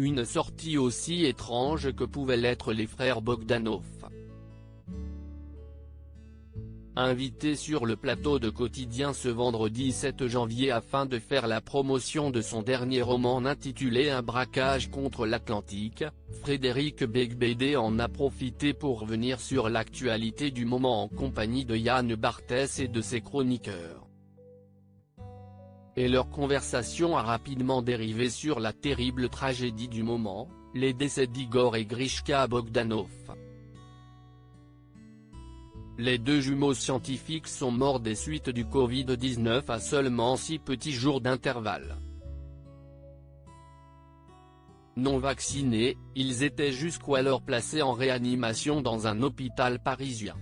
Une sortie aussi étrange que pouvaient l'être les frères Bogdanov. Invité sur le plateau de Quotidien ce vendredi 7 janvier afin de faire la promotion de son dernier roman intitulé Un braquage contre l'Atlantique, Frédéric Beigbeder en a profité pour revenir sur l'actualité du moment en compagnie de Yann Barthès et de ses chroniqueurs. Et leur conversation a rapidement dérivé sur la terrible tragédie du moment, les décès d'Igor et Grishka Bogdanov. Les deux jumeaux scientifiques sont morts des suites du Covid-19 à seulement 6 petits jours d'intervalle. Non vaccinés, ils étaient jusqu'alors placés en réanimation dans un hôpital parisien.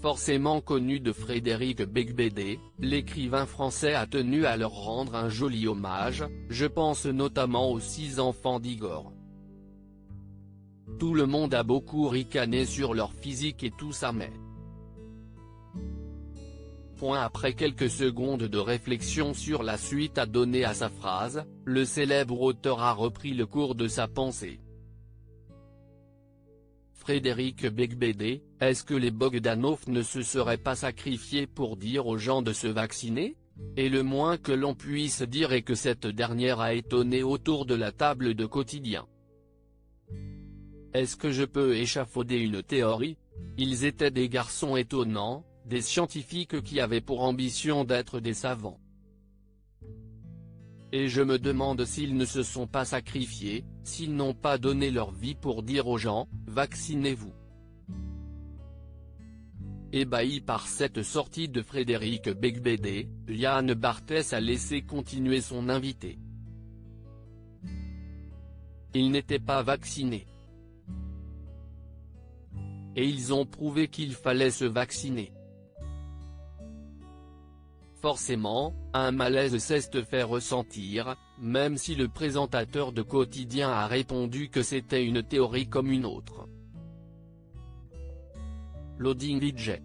Forcément connu de Frédéric Beigbeder, l'écrivain français a tenu à leur rendre un joli hommage, je pense notamment aux 6 enfants d'Igor. Tout le monde a beaucoup ricané sur leur physique et tout ça mais… Après quelques secondes de réflexion sur la suite à donner à sa phrase, le célèbre auteur a repris le cours de sa pensée. Frédéric Beigbeder, est-ce que les Bogdanov ne se seraient pas sacrifiés pour dire aux gens de se vacciner? Et le moins que l'on puisse dire est que cette dernière a étonné autour de la table de Quotidien. Est-ce que je peux échafauder une théorie? Ils étaient des garçons étonnants, des scientifiques qui avaient pour ambition d'être des savants. Et je me demande s'ils ne se sont pas sacrifiés, s'ils n'ont pas donné leur vie pour dire aux gens, vaccinez-vous. Ébahi par cette sortie de Frédéric Beigbeder, Yann Barthès a laissé continuer son invité. Ils n'étaient pas vaccinés. Et ils ont prouvé qu'il fallait se vacciner. Forcément, un malaise s'est fait ressentir, même si le présentateur de Quotidien a répondu que c'était une théorie comme une autre. Loading Vijay.